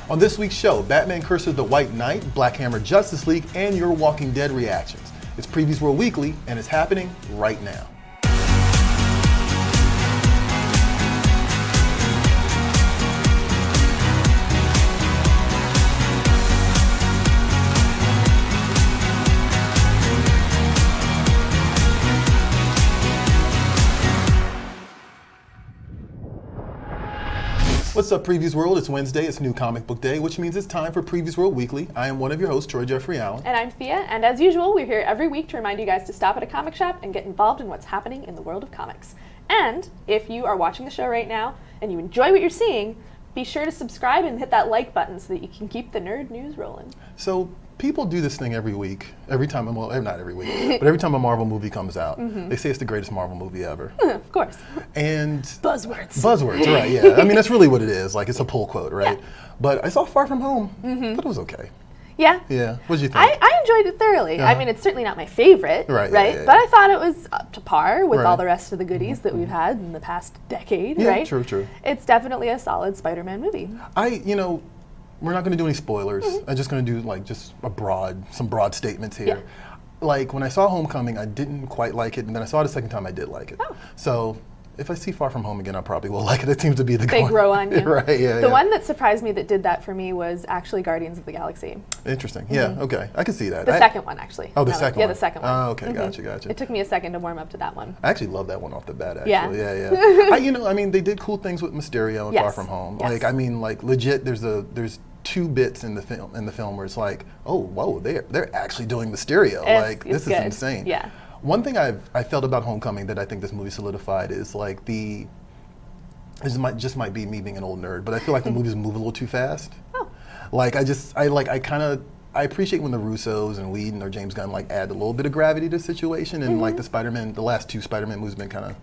On this week's show, Batman Curse of the White Knight, Black Hammer Justice League, and your Walking Dead reactions. It's Previews World Weekly, and it's happening right now. What's up, Previews World? It's Wednesday, it's New Comic Book Day, which means it's time for Previews World Weekly. I am one of your hosts, Troy Jeffrey Allen. And I'm Thea, and as usual, we're here every week to remind you guys to stop at a comic shop and get involved in what's happening in the world of comics. And if you are watching the show right now and you enjoy what you're seeing, be sure to subscribe and hit that like button so that you can keep the nerd news rolling. So, people do this thing every week, well, not every week, but every time a Marvel movie comes out, they say it's the greatest Marvel movie ever. Of course. And Buzzwords. Buzzwords, right, yeah. I mean, that's really what it is. Like, it's a pull quote, right? Yeah. But I saw Far From Home. Thought it was okay. Yeah. Yeah. What did you think? I enjoyed it thoroughly. I mean, it's certainly not my favorite, right? Yeah. But I thought it was up to par with all the rest of the goodies that we've had in the past decade, right? True. It's definitely a solid Spider-Man movie. We're not going to do any spoilers. I'm just going to do just some broad statements here. Yeah. Like when I saw Homecoming, I didn't quite like it, and then I saw it a second time, I did like it. Oh. So if I see Far From Home again, I probably will like it. It seems to be the They grow on you. Right, yeah. The one that surprised me that did that for me was actually Guardians of the Galaxy. Interesting. Yeah, okay. I can see that. The second one, actually. Oh, the second one? Yeah, the second one. Oh, okay, gotcha. It took me a second to warm up to that one. I actually love that one off the bat, actually. Yeah. They did cool things with Mysterio and Far From Home. Yes. Legit, there's two bits in the film where it's like, oh, whoa, they're actually doing Mysterio. This is insane. Yeah. One thing I felt about Homecoming that I think this movie solidified is this might be me being an old nerd, but I feel like the movies move a little too fast. Oh. I appreciate when the Russos and Whedon or James Gunn add a little bit of gravity to the situation, and the last two Spider-Man movies have been kind of,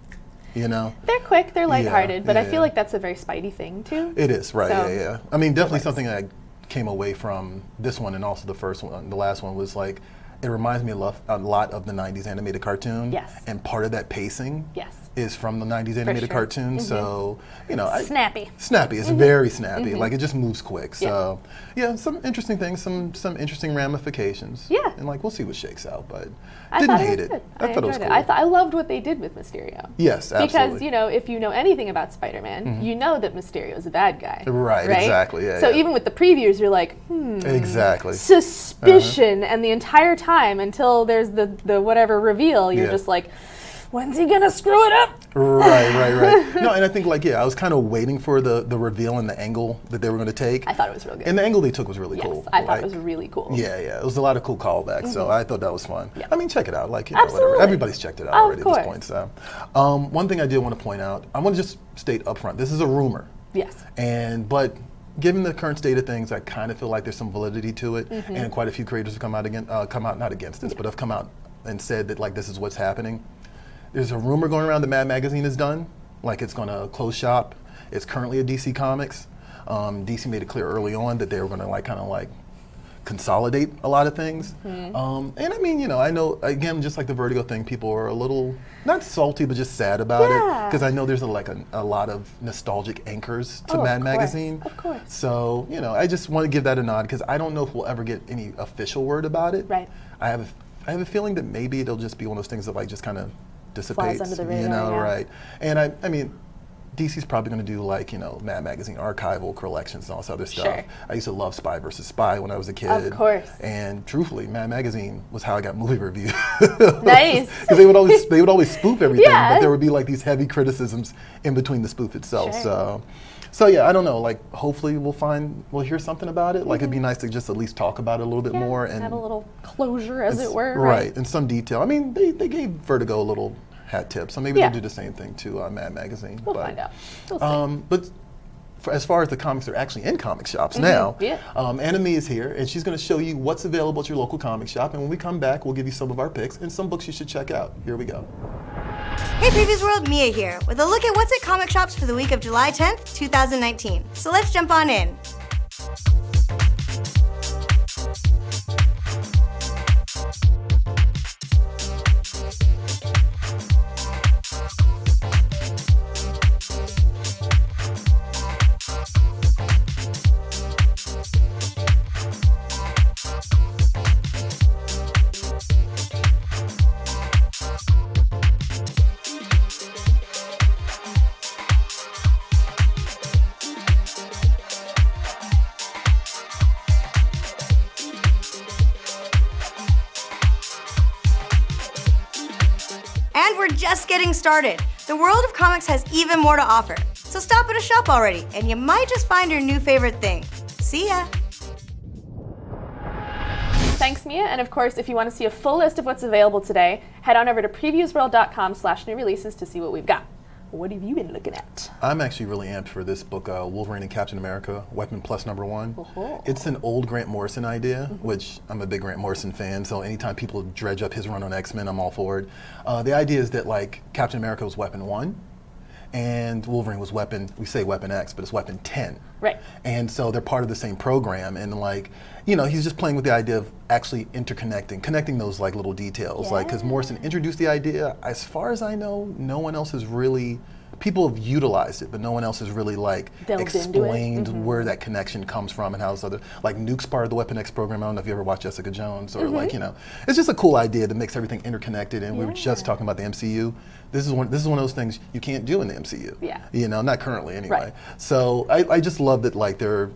They're quick, they're lighthearted, but I feel like that's a very Spidey thing too. It is, right? So, yeah. I mean, definitely something I came away from this one and also the first one, the last one was it reminds me a lot of the 90s animated cartoon. Yes. And part of that pacing is from the 90s animated cartoon. So, snappy. Snappy. It's very snappy. It just moves quick. So, some interesting things, some interesting ramifications. Yeah. And we'll see what shakes out, but I didn't hate it. Good. I thought it was cool. I loved what they did with Mysterio. Yes, absolutely. Because, if you know anything about Spider-Man, you know that Mysterio is a bad guy. Right? Exactly. Yeah. So even with the previews, you're like, exactly. Suspicion, and the entire time until there's the whatever reveal, you're just like, when's he gonna screw it up? Right. No, and I think I was kind of waiting for the reveal and the angle that they were going to take. I thought it was really good. And the angle they took was really cool. I thought it was really cool. Yeah. It was a lot of cool callbacks, so I thought that was fun. Yeah. I mean, check it out. Absolutely. Everybody's checked it out already at this point. So, one thing I did want to point out, I want to just state up front, this is a rumor. Yes. But given the current state of things, I kind of feel like there's some validity to it, and quite a few creators have come out not against this, but have come out and said that this is what's happening. There's a rumor going around that Mad Magazine is done, it's going to close shop. It's currently a DC Comics. DC made it clear early on that they were going to consolidate a lot of things. And I mean, I know, again, just like the Vertigo thing, people are a little, not salty, but just sad about it. Because I know there's a lot of nostalgic anchors to Mad Magazine. Of course. So, I just want to give that a nod because I don't know if we'll ever get any official word about it. Right. I have a feeling that maybe it'll just be one of those things that just kind of dissipates. Flies under the radar, right. And I mean, DC's probably going to do Mad Magazine archival collections and all this other stuff. Sure. I used to love Spy vs. Spy when I was a kid. Of course. And truthfully, Mad Magazine was how I got movie reviews. Nice. Because they would always spoof everything, but there would be these heavy criticisms in between the spoof itself. Sure. So yeah, I don't know. Hopefully we'll hear something about it. It'd be nice to just at least talk about it a little bit more and have a little closure, as it were. Right, and some detail. I mean, they gave Vertigo a little hat tip, so maybe they'll do the same thing to Mad Magazine. We'll find out. We'll see. But as far as the comics are actually in comic shops now, Anime is here, and she's going to show you what's available at your local comic shop. And when we come back, we'll give you some of our picks and some books you should check out. Here we go. Hey Previews World, Mia here, with a look at what's at comic shops for the week of July 10th, 2019. So let's jump on in. just getting started. The world of comics has even more to offer. So stop at a shop already, and you might just find your new favorite thing. See ya! Thanks, Mia. And of course, if you want to see a full list of what's available today, head on over to previewsworld.com/new releases to see what we've got. What have you been looking at? I'm actually really amped for this book, Wolverine and Captain America, Weapon Plus #1. Oh. It's an old Grant Morrison idea, which I'm a big Grant Morrison fan, so anytime people dredge up his run on X-Men, I'm all for it. The idea is that like Captain America was Weapon 1, and Wolverine was we say Weapon X, but it's Weapon 10. Right. And so they're part of the same program, and like, you know, he's just playing with the idea of actually connecting those like little details. Like, because Morrison introduced the idea, as far as I know, no one else has really, people have utilized it, but no one else has really like explained where that connection comes from and how this other, like Nuke's part of the Weapon X program. I don't know if you ever watched Jessica Jones or like, you know, it's just a cool idea to mix everything interconnected. And we were just talking about the MCU. This is one of those things you can't do in the MCU. Yeah. You know, not currently anyway. Right. So I just love that like they're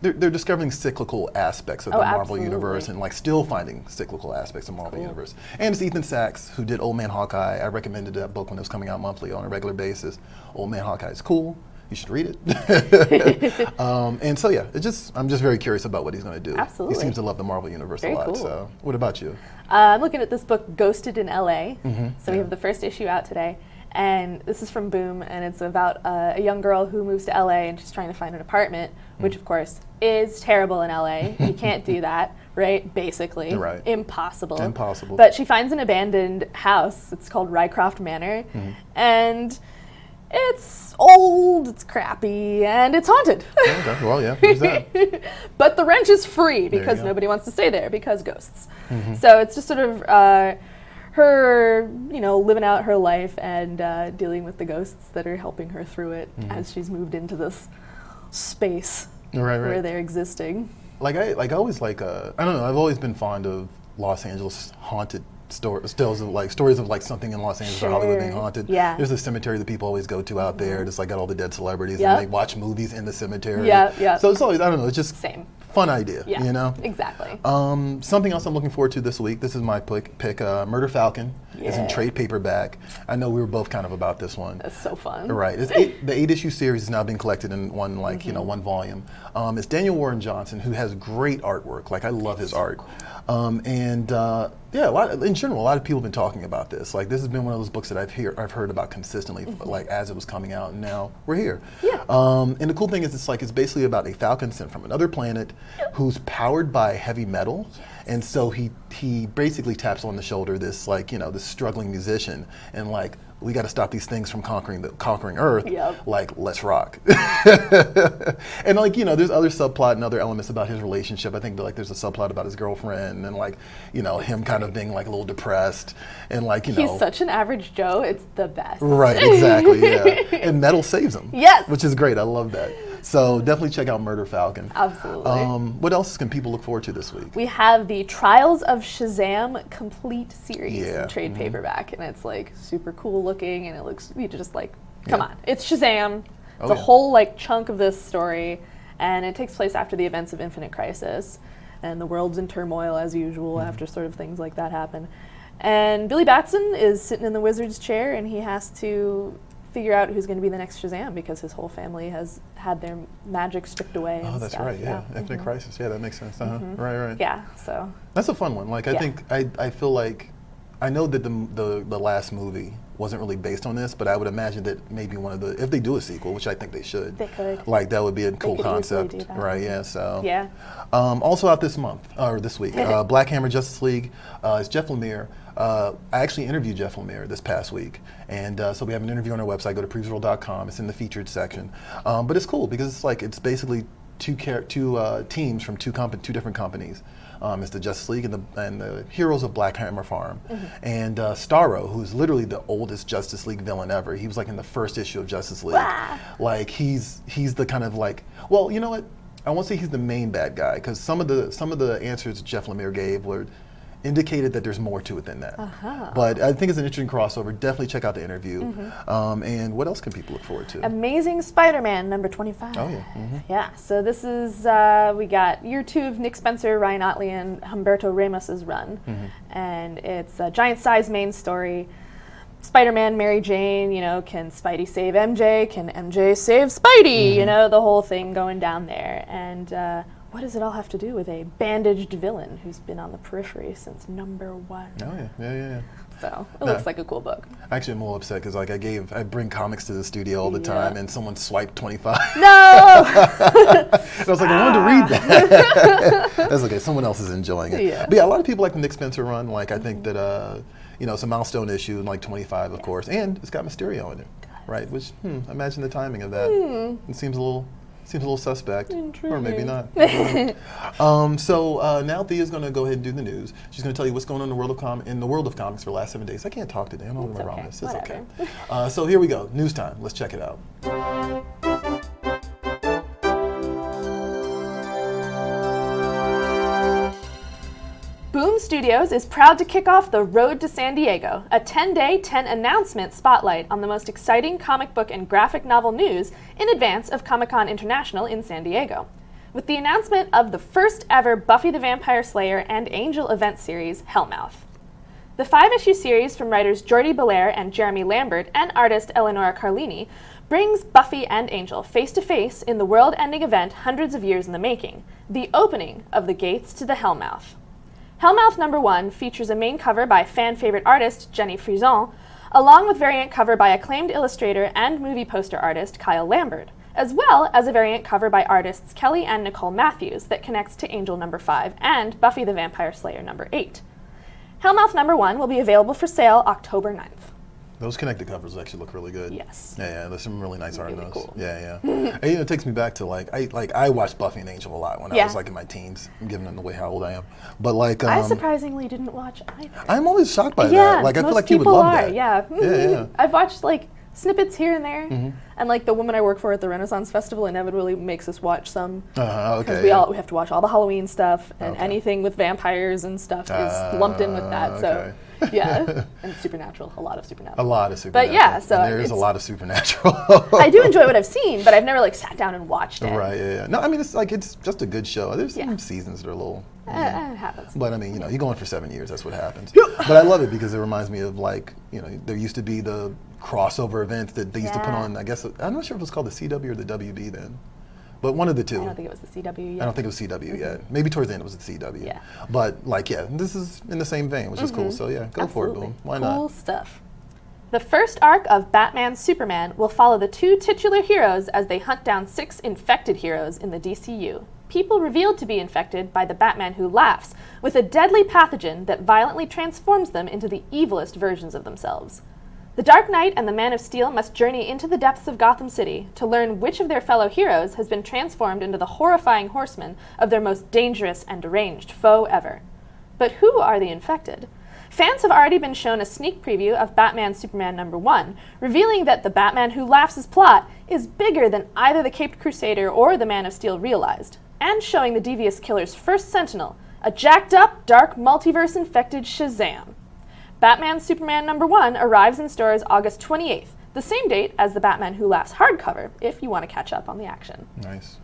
discovering cyclical aspects of the Marvel Universe and like still finding cyclical aspects of Marvel Universe. And it's Ethan Sachs who did Old Man Hawkeye. I recommended that book when it was coming out monthly on a regular basis. Old Man Hawkeye is cool. You should read it. And so yeah, I'm just very curious about what he's going to do. Absolutely. He seems to love the Marvel Universe a lot. Cool. So what about you? I'm looking at this book, Ghosted in LA. So we have the first issue out today. And this is from Boom, and it's about a young girl who moves to LA and she's trying to find an apartment, which of course is terrible in LA. You can't do that, right? Basically. Right. Impossible. Impossible. But she finds an abandoned house. It's called Rycroft Manor. And it's old, it's crappy, and it's haunted. Okay, well, yeah, there's that. But the rent is free because go. nobody wants to stay there because ghosts. So it's just sort of her, you know, living out her life and dealing with the ghosts that are helping her through it as she's moved into this space where they're existing. I always I don't know, I've always been fond of Los Angeles haunted stories of something in Los Angeles or Hollywood being haunted. Yeah. There's a cemetery that people always go to out there, just like got all the dead celebrities and they watch movies in the cemetery. So it's always, I don't know, it's just same. Fun idea, you know? Exactly. Something else I'm looking forward to this week, this is my pick, Murder Falcon is in trade paperback. I know we were both kind of about this one. That's so fun. Right, the 8-issue series is now being collected in one, one volume. It's Daniel Warren Johnson, who has great artwork. Like, I love his art. In general, a lot of people have been talking about this. Like, this has been one of those books that I've heard about consistently, like as it was coming out, and now we're here. Yeah. And the cool thing is, it's basically about a falcon sent from another planet who's powered by heavy metal, and so he basically taps on the shoulder this this struggling musician, and like, we got to stop these things from conquering Earth. Like, let's rock. And like, there's other subplot and other elements about his relationship. I think there's a subplot about his girlfriend and like, him kind of being like a little depressed and like, He's such an average Joe. It's the best. Right, exactly, yeah. And metal saves him. Yes. Which is great. I love that. So definitely check out Murder Falcon. Absolutely. What else can people look forward to this week? We have the Trials of Shazam complete series in trade paperback, and it's like super cool looking, and it looks, you just like, come on, it's Shazam. It's a whole like chunk of this story, and it takes place after the events of Infinite Crisis, and the world's in turmoil as usual after sort of things like that happen. And Billy Batson is sitting in the wizard's chair, and he has to figure out who's going to be the next Shazam because his whole family has had their magic stripped away. Oh, that's stuff. right. Yeah, Infinite Crisis. Yeah, that makes sense. Right. Yeah. So that's a fun one. Like, I think I feel like I know that the last movie wasn't really based on this, but I would imagine that maybe if they do a sequel, which I think they should, they could. Like, that would be a cool concept, do that. right? Yeah. So yeah. Also out this week, Black Hammer Justice League is Jeff Lemire. I actually interviewed Jeff Lemire this past week, and so we have an interview on our website. Go to PREVIEWSworld.com. It's in the featured section, but it's cool because it's basically two teams from two different companies. It's the Justice League and the heroes of Black Hammer Farm, and Starro, who's literally the oldest Justice League villain ever. He was like in the first issue of Justice League. Wow. Like, he's the kind of like, well, you know what? I won't say he's the main bad guy because some of the answers Jeff Lemire gave were indicated that there's more to it than that. But I think it's an interesting crossover. Definitely check out the interview. And what else can people look forward to? Amazing Spider-Man number 25. Oh yeah. Yeah, so this is, we got year 2 of Nick Spencer, Ryan Otley, and Humberto Ramos's run. And it's a giant size main story Spider-Man, Mary Jane, can Spidey save MJ? Can MJ save Spidey? The whole thing going down there. And what does it all have to do with a bandaged villain who's been on the periphery since #1? Oh, yeah. So it looks like a cool book. Actually, I'm a little upset because I bring comics to the studio all the time, and someone swiped 25. No! I was like, I wanted to read that. That's okay. Someone else is enjoying it. Yeah. But yeah, a lot of people like the Nick Spencer run. Like, I think that it's a milestone issue in like 25, of course, and it's got Mysterio in it, right? Which, imagine the timing of that. It seems a little suspect, or maybe not. So now Thea's going to go ahead and do the news. She's going to tell you what's going on in the world of comics for the last 7 days. I can't talk today. I don't remember all this. It's okay. So here we go. News time. Let's check it out. Boom Studios is proud to kick off the Road to San Diego, a 10-day, 10-announcement spotlight on the most exciting comic book and graphic novel news in advance of Comic-Con International in San Diego. With the announcement of the first ever Buffy the Vampire Slayer and Angel event series, Hellmouth. The 5-issue series from writers Jordi Belair and Jeremy Lambert and artist Eleonora Carlini brings Buffy and Angel face-to-face in the world-ending event hundreds of years in the making, the opening of the gates to the Hellmouth. Hellmouth #1 features a main cover by fan-favorite artist Jenny Frison, along with variant cover by acclaimed illustrator and movie poster artist Kyle Lambert, as well as a variant cover by artists Kelly and Nicole Matthews that connects to Angel #5 and Buffy the Vampire Slayer #8. Hellmouth #1 will be available for sale October 9th. Those connected covers actually look really good. Yes. Yeah, there's some really nice art in Really those. cool. Yeah. And, it takes me back to I watched Buffy and Angel a lot when I was in my teens. I'm giving them away how old I am. But I surprisingly didn't watch either. I'm always shocked by Yeah, that. I feel most like you would people love are, that. Yeah. Yeah. I've watched snippets here and there, and the woman I work for at the Renaissance Festival inevitably makes us watch some. Okay. Because we have to watch all the Halloween stuff, and anything with vampires and stuff is lumped in with that. So yeah, and Supernatural, a lot of Supernatural. But yeah, so and there is a lot of Supernatural. I do enjoy what I've seen, but I've never sat down and watched it. Right. Yeah. No, I mean it's just a good show. There's some seasons that are a little. It happens. But I mean, you go on for 7 years. That's what happens. But I love it because it reminds me of there used to be the crossover events that they used to put on. I guess I'm not sure if it was called the CW or the WB then, but one of the two. I don't think it was the CW yet. I don't think it was CW yet. Maybe towards the end it was the CW. Yeah. But this is in the same vein, which is cool. So yeah, go for it, Boom. Why not? Cool stuff. The first arc of Batman Superman will follow the 2 titular heroes as they hunt down 6 infected heroes in the DCU. People revealed to be infected by the Batman Who Laughs, with a deadly pathogen that violently transforms them into the evilest versions of themselves. The Dark Knight and the Man of Steel must journey into the depths of Gotham City to learn which of their fellow heroes has been transformed into the horrifying horsemen of their most dangerous and deranged foe ever. But who are the infected? Fans have already been shown a sneak preview of Batman Superman #1, revealing that the Batman Who Laughs' plot is bigger than either the Caped Crusader or the Man of Steel realized, and showing the devious killer's first sentinel, a jacked-up, dark, multiverse-infected Shazam. Batman Superman #1 arrives in stores August 28th, the same date as the Batman Who Laughs hardcover, if you want to catch up on the action. Nice.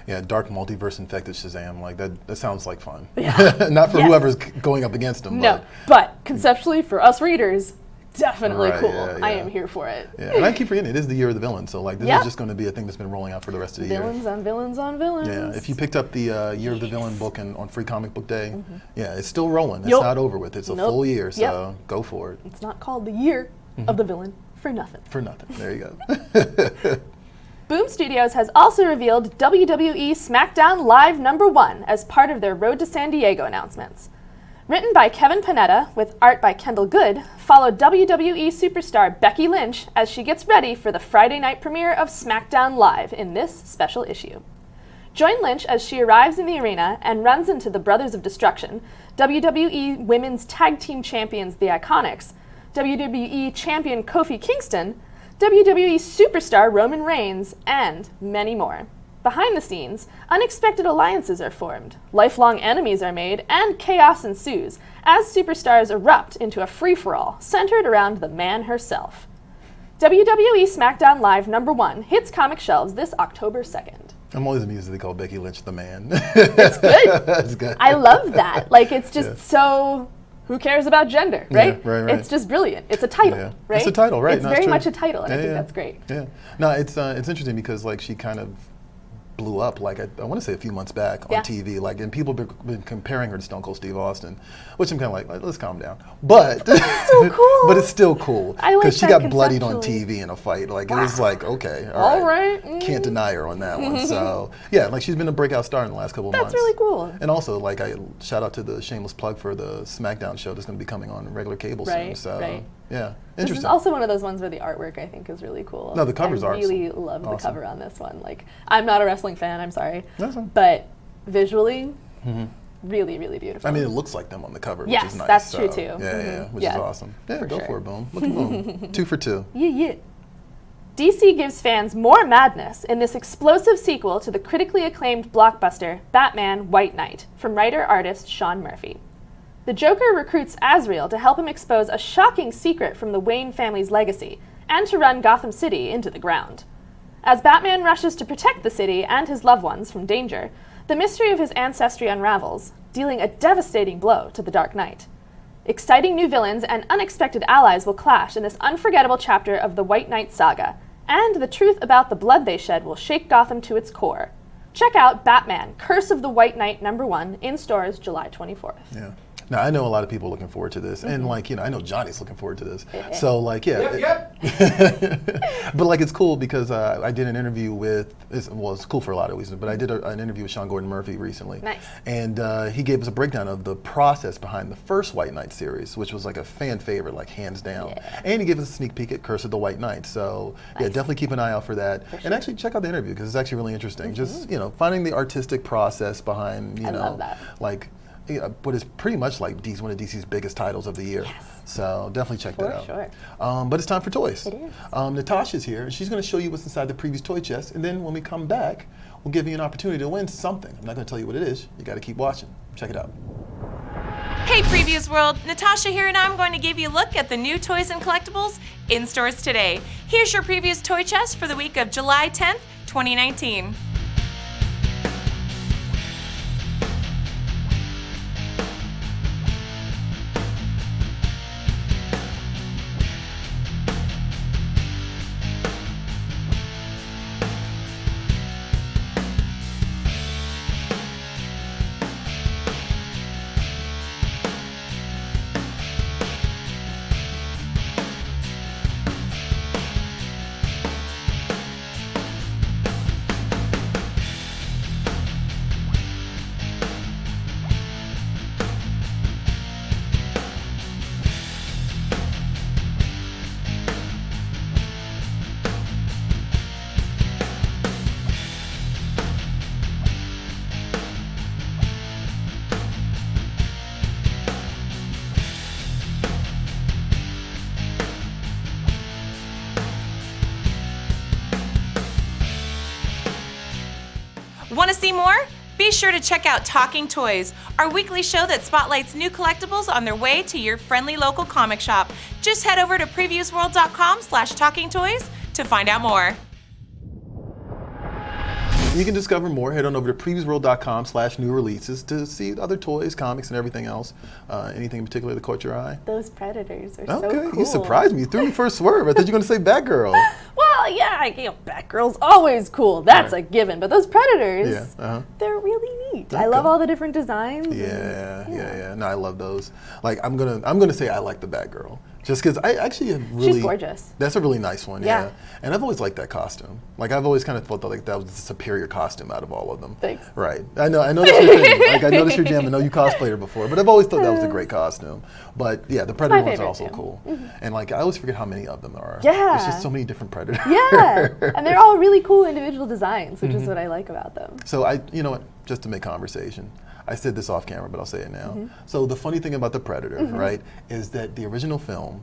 Yeah, dark multiverse infected Shazam. That sounds like fun. Yeah. Not for whoever's going up against him. No, but conceptually for us readers, definitely Right, cool. yeah. I am here for it. Yeah, and I keep forgetting it is the year of the villain, so this is just going to be a thing that's been rolling out for the rest of the year. Villains on villains on villains. Yeah, if you picked up the Year of the Villain book on Free Comic Book Day, it's still rolling. It's not over with. It's a full year, so go for it. It's not called the Year of the Villain for nothing. For nothing. There you go. Boom Studios has also revealed WWE Smackdown Live #1 as part of their Road to San Diego announcements. Written by Kevin Panetta, with art by Kendall Good, follow WWE superstar Becky Lynch as she gets ready for the Friday night premiere of Smackdown Live in this special issue. Join Lynch as she arrives in the arena and runs into the Brothers of Destruction, WWE Women's Tag Team Champions The Iconics, WWE Champion Kofi Kingston, WWE Superstar Roman Reigns, and many more. Behind the scenes, unexpected alliances are formed, lifelong enemies are made, and chaos ensues as superstars erupt into a free-for-all centered around the man herself. WWE Smackdown Live #1 hits comic shelves this October 2nd. I'm always amused that they call Becky Lynch the man. It's good. That's good. I love that. It's just so who cares about gender, right? Yeah, right. It's just brilliant. It's a title, Yeah. right? It's a title, right? It's No, very true. much a title, and I Yeah, think yeah. that's great. Yeah. No, it's interesting because like she kind of blew up like I want to say a few months back on Yeah. TV, like, and people have been comparing her to Stone Cold Steve Austin, which I'm kind of like, let's calm down. But so cool. but it's still cool I like because she that got bloodied on conceptually. TV in a fight. Like it was like, okay, All all right. can't deny her on that one. So yeah, like she's been a breakout star in the last couple of months. That's really cool. And also, like, I shout out to the shameless plug for the Smackdown show that's going to be coming on regular cable soon. Right, So right. yeah, This is interesting. also one of those ones where the artwork I think is really cool. No, the covers I are really love the awesome. cover on this one. Like, I'm not a wrestling fan, I'm sorry. That's fine. But visually, really, really beautiful. I mean, it looks like them on the cover, Yes, which is nice. that's true so, too. Yeah, which Yeah, is awesome. Yeah, for go sure. for it, Boom. Look at Boom. 2 for 2. Yeah. DC gives fans more madness in this explosive sequel to the critically acclaimed blockbuster Batman White Knight from writer-artist Sean Murphy. The Joker recruits Azrael to help him expose a shocking secret from the Wayne family's legacy and to run Gotham City into the ground. As Batman rushes to protect the city and his loved ones from danger, the mystery of his ancestry unravels, dealing a devastating blow to the Dark Knight. Exciting new villains and unexpected allies will clash in this unforgettable chapter of the White Knight saga, and the truth about the blood they shed will shake Gotham to its core. Check out Batman, Curse of the White Knight #1 in stores July 24th. Yeah. Now, I know a lot of people looking forward to this, and like, I know Johnny's looking forward to this. So like, yeah. But like, it's cool because I did an interview with, it's cool for a lot of reasons, but I did an interview with Sean Gordon Murphy recently. Nice. And he gave us a breakdown of the process behind the first White Knight series, which was like a fan favorite, like hands down. Yeah. And he gave us a sneak peek at Curse of the White Knight. So yeah, Nice. definitely keep an eye out for that. And actually check out the interview because it's actually really interesting. Just, finding the artistic process behind, I love that. like, what is pretty much like one of DC's biggest titles of the year. Yes. So definitely check that out. sure. But it's time for toys. It is. Natasha's here. She's going to show you what's inside the previous toy chest, and then when we come back, we'll give you an opportunity to win something. I'm not going to tell you what it is. You got to keep watching. Check it out. Hey Previews World, Natasha here, and I'm going to give you a look at the new toys and collectibles in stores today. Here's your Previews toy chest for the week of July 10th, 2019. Want to see more? Be sure to check out Talking Toys, our weekly show that spotlights new collectibles on their way to your friendly local comic shop. Just head over to previewsworld.com/talkingtoys to find out more. You can discover more. Head on over to previewsworld.com/new releases to see other toys, comics, and everything else. Anything in particular that caught your eye? Those Predators are so Okay, cool. you surprised me. You threw me for a swerve. I thought you were going to say Batgirl. Well, yeah, Batgirl's always cool. That's Right. a given. But those Predators, Yeah, they're really neat. I Okay. love all the different designs. Yeah. No, I love those. Like, I'm gonna say I like the Batgirl. Just because I actually have really... She's gorgeous. That's a really nice one, Yeah. And I've always liked that costume. Like, I've always kind of felt like that was the superior costume out of all of them. Thanks. Right. I know that's your thing. Like, I noticed your jam. I know you cosplayed her before, but I've always thought that was a great costume. But yeah, the Predator ones are favorite, also too. cool. And like, I always forget how many of them there are. Yeah. There's just so many different Predators. Yeah, and they're all really cool individual designs, which is what I like about them. So you know what, just to make conversation, I said this off camera, but I'll say it now. So the funny thing about the Predator, right, is that the original film,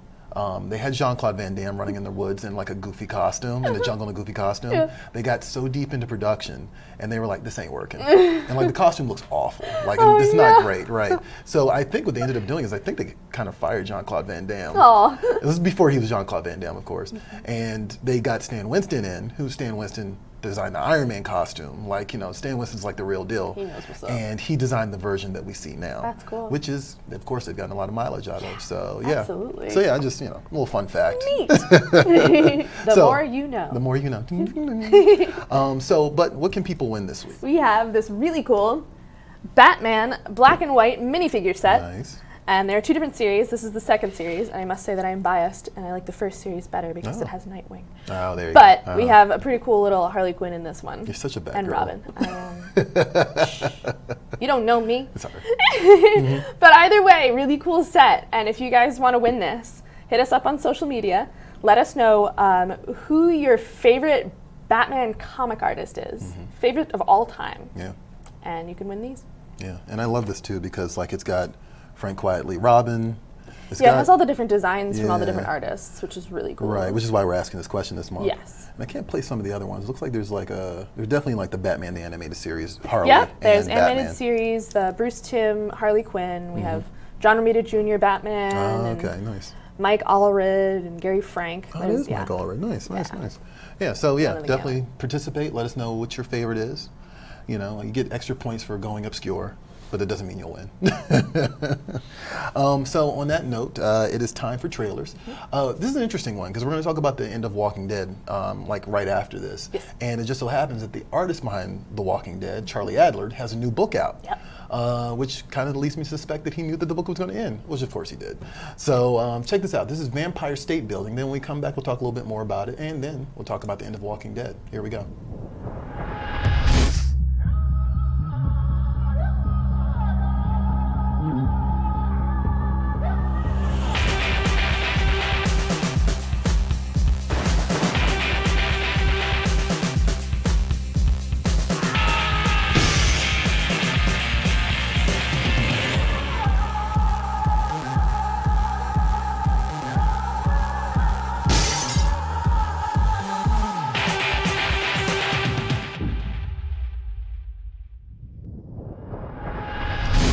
they had Jean-Claude Van Damme running in the woods in like a goofy costume, in the jungle in a goofy costume. Yeah. They got so deep into production, and they were like, this ain't working. And like the costume looks awful. Like it's not great, right? So I think what they ended up doing is I think they kind of fired Jean-Claude Van Damme. Aw. This is before he was Jean-Claude Van Damme, of course. And they got Stan Winston in, who Stan Winston designed the Iron Man costume. Like, you know, Stan Winston's like the real deal. He knows what's up. And he designed the version that we see now. That's cool. Which is, of course, they've gotten a lot of mileage out of. So yeah. Absolutely. So yeah, just, you know, a little fun fact. Neat. The So, more you know. The more you know. But what can people win this week? We have this really cool Batman black and white minifigure set. Nice. And there are 2 different series. This is the second series, and I must say that I am biased, and I like the first series better because it has Nightwing. Oh, there you But go. we have a pretty cool little Harley Quinn in this one. You're such a bad and girl. Robin. You don't know me. It's all right. But either way, really cool set. And if you guys want to win this, hit us up on social media. Let us know who your favorite Batman comic artist is. Favorite of all time. Yeah. And you can win these. Yeah. And I love this too because like it's got Frank Quietly Robin. It has all the different designs from all the Yeah. different artists, which is really cool. Right, which is why we're asking this question this month. Yes. And I can't play some of the other ones. It looks like there's definitely like the Batman the Animated Series, Harley. Yep, there's and animated Batman. series, the Bruce Timm, Harley Quinn. We have John Romita Jr. Batman. Oh, and okay, nice. Mike Allred and Gary Frank. Oh, it is Mike Allred. Nice. Yeah, so yeah, One of the definitely gang. participate. Let us know what your favorite is. You know, you get extra points for going obscure, but that doesn't mean you'll win. So on that note, it is time for trailers. This is an interesting one because we're going to talk about the end of Walking Dead like right after this. Yes. And it just so happens that the artist behind The Walking Dead, Charlie Adler, has a new book out. Yep. Which kind of leads me to suspect that he knew that the book was going to end, which of course he did. So check this out. This is Vampire State Building. Then when we come back, we'll talk a little bit more about it, and then we'll talk about the end of Walking Dead. Here we go.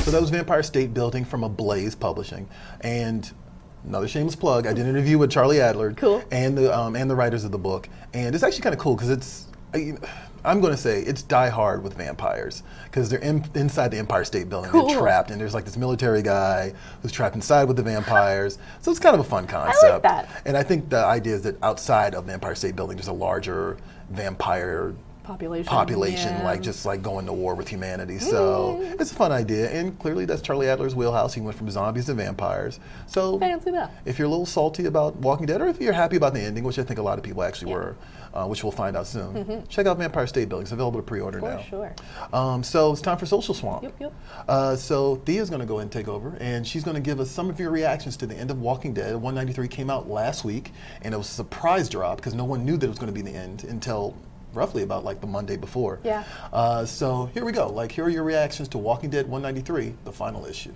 So that was Vampire State Building from Ablaze Publishing, and another shameless plug. I did an interview with Charlie Adler and the writers of the book, and it's actually kind of cool because it's. I'm going to say it's Die Hard with vampires because they're inside the Empire State Building. They're trapped, and there's like this military guy who's trapped inside with the vampires. So it's kind of a fun concept. I like that. And I think the idea is that outside of the Empire State Building, there's a larger vampire population, yeah. like just like going to war with humanity. So it's a fun idea, and clearly that's Charlie Adler's wheelhouse. He went from zombies to vampires. So Fancy that. if you're a little salty about Walking Dead, or if you're happy about the ending, which I think a lot of people actually were, which we'll find out soon, check out Vampire State Building. It's available to pre-order now. For sure. So it's time for Social Swamp. Yep. So Thea's going to go ahead and take over, and she's going to give us some of your reactions to the end of Walking Dead. 193 came out last week, and it was a surprise drop because no one knew that it was going to be the end until roughly about like the Monday before. Yeah. So here we go. Like, here are your reactions to Walking Dead 193, the final issue.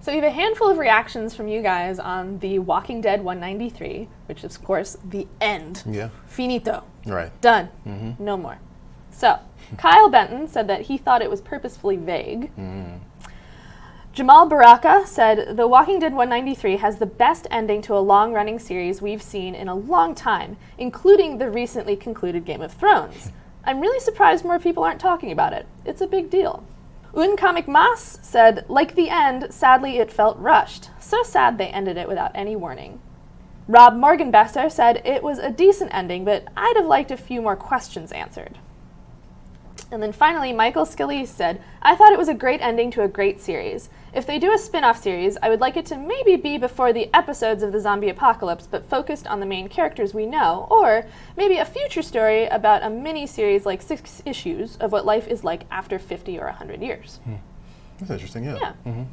So we have a handful of reactions from you guys on the Walking Dead 193, which is, of course, the end. Yeah. Finito. Right. Done. No more. So, Kyle Benton said that he thought it was purposefully vague. Jamal Baraka said, The Walking Dead 193 has the best ending to a long-running series we've seen in a long time, including the recently concluded Game of Thrones. I'm really surprised more people aren't talking about it. It's a big deal. Un Comic Mas said, like the end, sadly it felt rushed. So sad they ended it without any warning. Rob Morgenbesser said, it was a decent ending, but I'd have liked a few more questions answered. And then finally, Michael Scalise said, I thought it was a great ending to a great series. If they do a spin-off series, I would like it to maybe be before the episodes of the zombie apocalypse, but focused on the main characters we know, or maybe a future story about a mini-series like 6 issues of what life is like after 50 or 100 years. That's interesting, yeah. Yeah.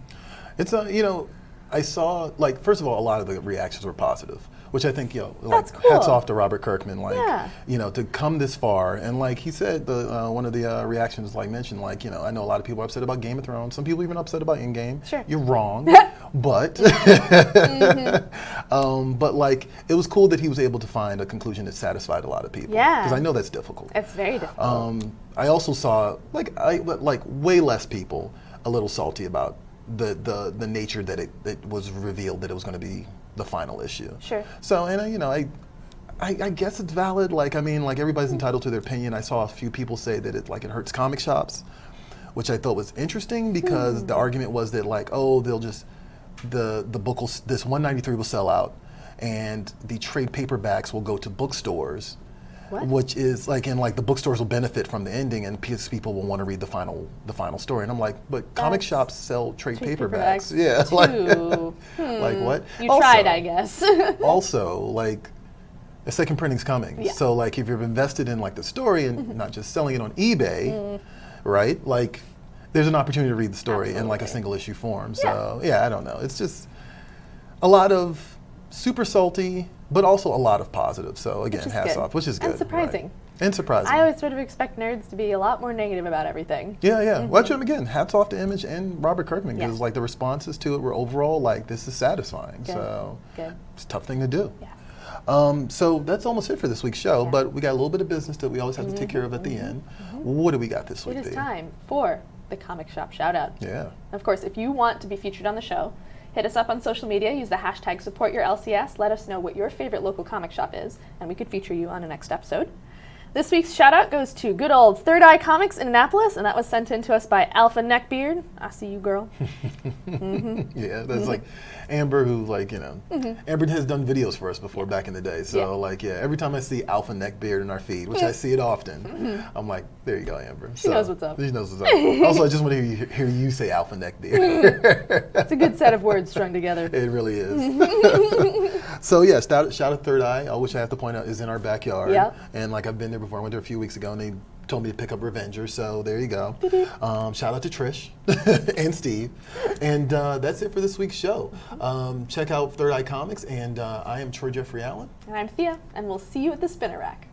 It's, you know, I saw, like, first of all, a lot of the reactions were positive, which I think, you know, like, That's cool. hats off to Robert Kirkman, like, Yeah. you know, to come this far. And like he said, one of the reactions, like, mentioned, like, you know, I know a lot of people are upset about Game of Thrones. Some people even upset about Endgame. Sure. You're wrong. But, but, like, it was cool that he was able to find a conclusion that satisfied a lot of people. Yeah. Because I know that's difficult. It's very difficult. I also saw, like way less people a little salty about the nature that it was revealed that it was going to be the final issue. Sure. So, and you know, I guess it's valid. Like, I mean, like everybody's entitled to their opinion. I saw a few people say that it hurts comic shops, which I thought was interesting because the argument was that like, oh, they'll just the book will, this 193 will sell out, and the trade paperbacks will go to bookstores. What? Which is like, and like the bookstores will benefit from the ending, and people will want to read the final story. And I'm like, but comic shops sell trade paperbacks. Yeah, like what? You tried, I guess. Also, like a second printing's coming. Yeah. So like if you're invested in like the story and not just selling it on eBay, right? Like there's an opportunity to read the story in like a single issue form. So yeah, I don't know. It's just a lot of super salty, but also a lot of positive. So again, hats off, which is good. And surprising. Right. And surprising. I always sort of expect nerds to be a lot more negative about everything. Yeah, yeah. Watch them again. Hats off to Image and Robert Kirkman, because like the responses to it were overall like, this is satisfying. Good. So Good. It's a tough thing to do. Yes. So that's almost it for this week's show, but we got a little bit of business that we always have to take care of at the end. What do we got this week, It is Dee? time for the comic shop shout out. Yeah. Of course, if you want to be featured on the show, hit us up on social media, use the hashtag #SupportYourLCS, let us know what your favorite local comic shop is, and we could feature you on a next episode. This week's shout out goes to good old Third Eye Comics in Annapolis, and that was sent in to us by Alpha Neckbeard. I see you, girl. Yeah, that's like Amber, who like, you know, Amber has done videos for us before back in the day. So like, yeah, every time I see Alpha Neckbeard in our feed, which I see it often, I'm like, there you go, Amber. She knows what's up. She knows what's up. Also, I just want to hear you say Alpha Neckbeard. It's a good set of words strung together. It really is. So yeah, shout out Third Eye, which I have to point out is in our backyard. Yep. And like I've been there before. I went there a few weeks ago, and they told me to pick up Avengers. So there you go. Shout out to Trish and Steve. And that's it for this week's show. Check out Third Eye Comics, and I am Troy Jeffrey Allen. And I'm Thea, and we'll see you at the spinner rack.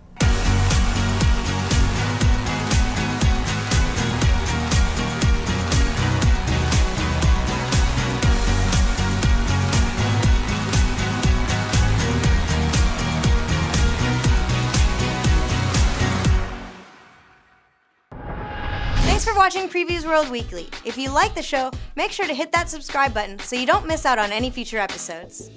Thanks for watching Previews World Weekly. If you like the show, make sure to hit that subscribe button so you don't miss out on any future episodes.